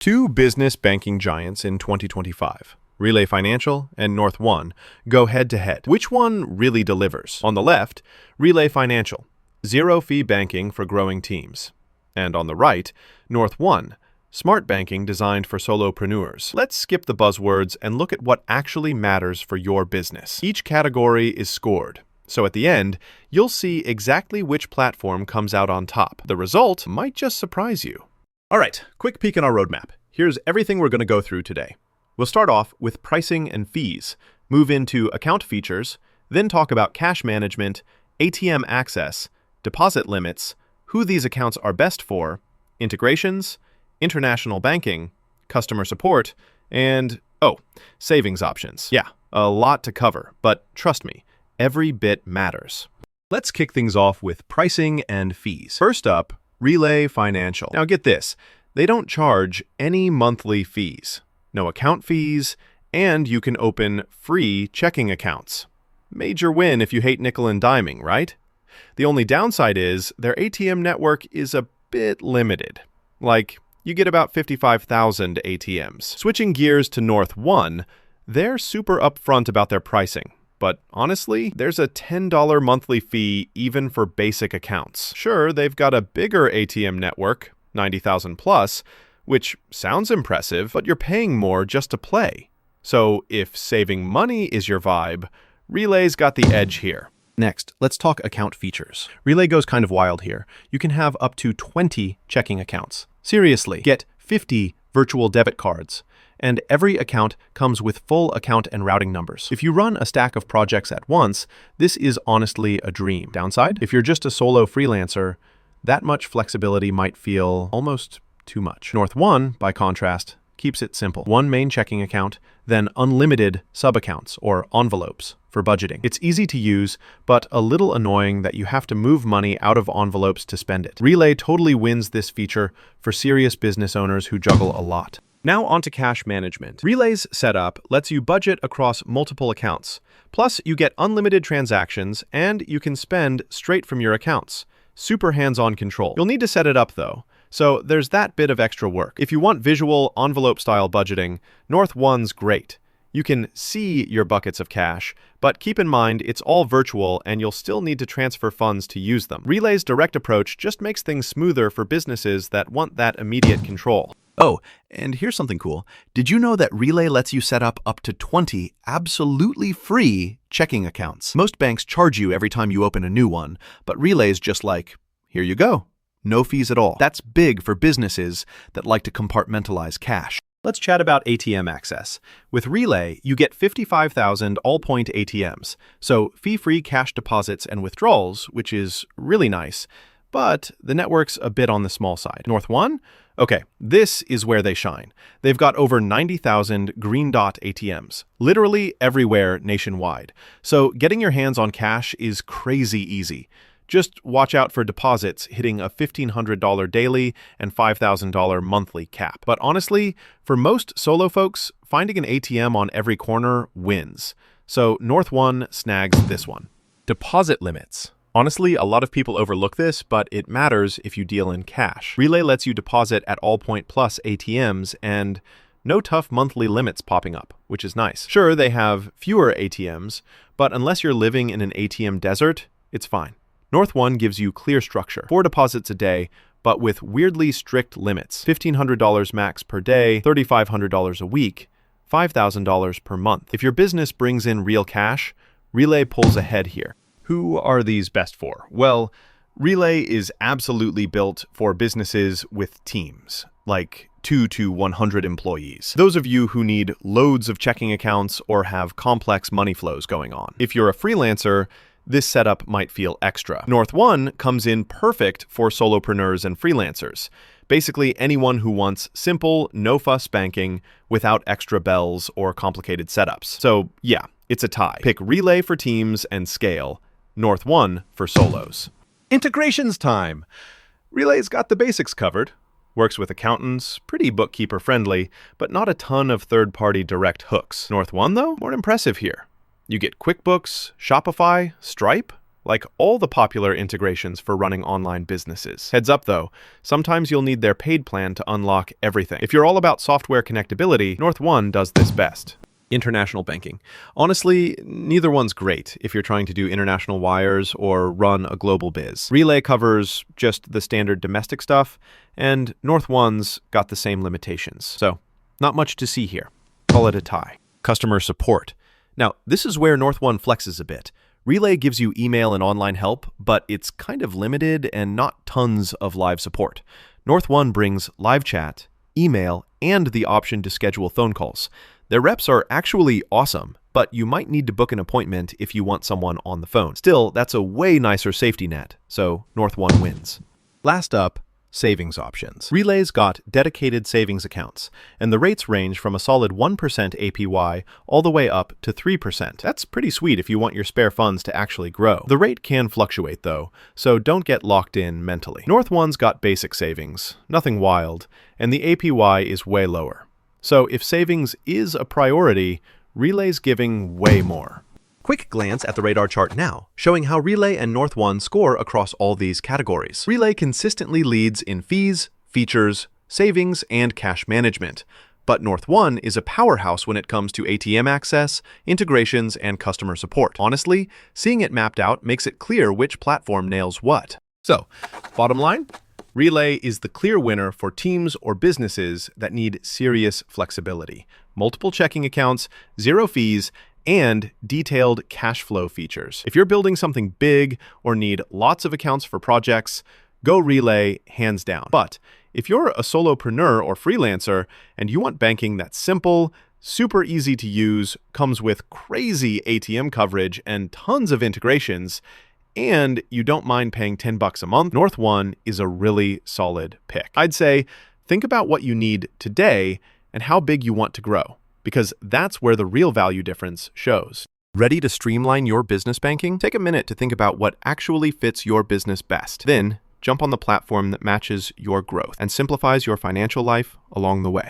Two business banking giants in 2025, Relay Financial and NorthOne, go head-to-head. Which one really delivers? On the left, Relay Financial, zero-fee banking for growing teams. And on the right, NorthOne, smart banking designed for solopreneurs. Let's skip the buzzwords and look at what actually matters for your business. Each category is scored, so at the end, you'll see exactly which platform comes out on top. The result might just surprise you. All right, quick peek in our roadmap. Here's everything we're going to go through today. We'll start off with pricing and fees, move into account features, then talk about cash management, ATM access, deposit limits, who these accounts are best for, integrations, international banking, customer support, and, savings options. Yeah, a lot to cover, but trust me, every bit matters. Let's kick things off with pricing and fees. First up, Relay Financial. Now get this, they don't charge any monthly fees, no account fees, and you can open free checking accounts. Major win if you hate nickel and diming, right? The only downside is their ATM network is a bit limited. Like, you get about 55,000 ATMs. Switching gears to NorthOne, they're super upfront about their pricing. But honestly, there's a $10 monthly fee even for basic accounts. Sure, they've got a bigger ATM network, 90,000 plus, which sounds impressive, but you're paying more just to play. So if saving money is your vibe, Relay's got the edge here. Next, let's talk account features. Relay goes kind of wild here. You can have up to 20 checking accounts. Seriously, get 50 virtual debit cards. And every account comes with full account and routing numbers. If you run a stack of projects at once, this is honestly a dream. Downside? If you're just a solo freelancer, that much flexibility might feel almost too much. NorthOne, by contrast, keeps it simple. One main checking account, then unlimited sub-accounts or envelopes for budgeting. It's easy to use, but a little annoying that you have to move money out of envelopes to spend it. Relay totally wins this feature for serious business owners who juggle a lot. Now onto cash management. Relay's setup lets you budget across multiple accounts. Plus, you get unlimited transactions, and you can spend straight from your accounts. Super hands-on control. You'll need to set it up, though. So there's that bit of extra work. If you want visual, envelope-style budgeting, NorthOne's great. You can see your buckets of cash, but keep in mind it's all virtual and you'll still need to transfer funds to use them. Relay's direct approach just makes things smoother for businesses that want that immediate control. Oh, and here's something cool. Did you know that Relay lets you set up to 20 absolutely free checking accounts? Most banks charge you every time you open a new one, but Relay's just like, here you go. No fees at all. That's big for businesses that like to compartmentalize cash. Let's chat about ATM access. With Relay, you get 55,000 all-point ATMs, so fee-free cash deposits and withdrawals, which is really nice, but the network's a bit on the small side. NorthOne? Okay, this is where they shine. They've got over 90,000 green dot ATMs, literally everywhere nationwide. So getting your hands on cash is crazy easy. Just watch out for deposits hitting a $1,500 daily and $5,000 monthly cap. But honestly, for most solo folks, finding an ATM on every corner wins. So NorthOne snags this one. Deposit limits. Honestly, a lot of people overlook this, but it matters if you deal in cash. Relay lets you deposit at Allpoint Plus ATMs and no tough monthly limits popping up, which is nice. Sure, they have fewer ATMs, but unless you're living in an ATM desert, it's fine. NorthOne gives you clear structure, 4 deposits a day, but with weirdly strict limits. $1,500 max per day, $3,500 a week, $5,000 per month. If your business brings in real cash, Relay pulls ahead here. Who are these best for? Well, Relay is absolutely built for businesses with teams, like 2 to 100 employees. Those of you who need loads of checking accounts or have complex money flows going on. If you're a freelancer, this setup might feel extra. NorthOne comes in perfect for solopreneurs and freelancers. Basically anyone who wants simple, no-fuss banking without extra bells or complicated setups. So yeah, it's a tie. Pick Relay for teams and scale, NorthOne for solos. Integrations time. Relay's got the basics covered. Works with accountants, pretty bookkeeper-friendly, but not a ton of third-party direct hooks. NorthOne, though, more impressive here. You get QuickBooks, Shopify, Stripe. like all the popular integrations for running online businesses. Heads up though, sometimes you'll need their paid plan to unlock everything. If you're all about software connectability, NorthOne does this best. International banking. Honestly, neither one's great if you're trying to do international wires or run a global biz. Relay covers just the standard domestic stuff, and NorthOne's got the same limitations. So, not much to see here. Call it a tie. Customer support. Now, this is where NorthOne flexes a bit. Relay gives you email and online help, but it's kind of limited and not tons of live support. NorthOne brings live chat, email, and the option to schedule phone calls. Their reps are actually awesome, but you might need to book an appointment if you want someone on the phone. Still, that's a way nicer safety net, so NorthOne wins. Last up, savings options. Relay's got dedicated savings accounts, and the rates range from a solid 1% APY all the way up to 3%. That's pretty sweet if you want your spare funds to actually grow. The rate can fluctuate though, so don't get locked in mentally. NorthOne's got basic savings, nothing wild, and the APY is way lower. So if savings is a priority, Relay's giving way more. Quick glance at the radar chart now, showing how Relay and NorthOne score across all these categories. Relay consistently leads in fees, features, savings, and cash management. But NorthOne is a powerhouse when it comes to ATM access, integrations, and customer support. Honestly, seeing it mapped out makes it clear which platform nails what. So, bottom line, Relay is the clear winner for teams or businesses that need serious flexibility, multiple checking accounts, zero fees, and detailed cash flow features. If you're building something big or need lots of accounts for projects, go Relay hands down. But if you're a solopreneur or freelancer and you want banking that's simple, super easy to use, comes with crazy ATM coverage and tons of integrations, and you don't mind paying $10 a month, NorthOne is a really solid pick. I'd say think about what you need today and how big you want to grow, because that's where the real value difference shows. Ready to streamline your business banking? Take a minute to think about what actually fits your business best. Then, jump on the platform that matches your growth and simplifies your financial life along the way.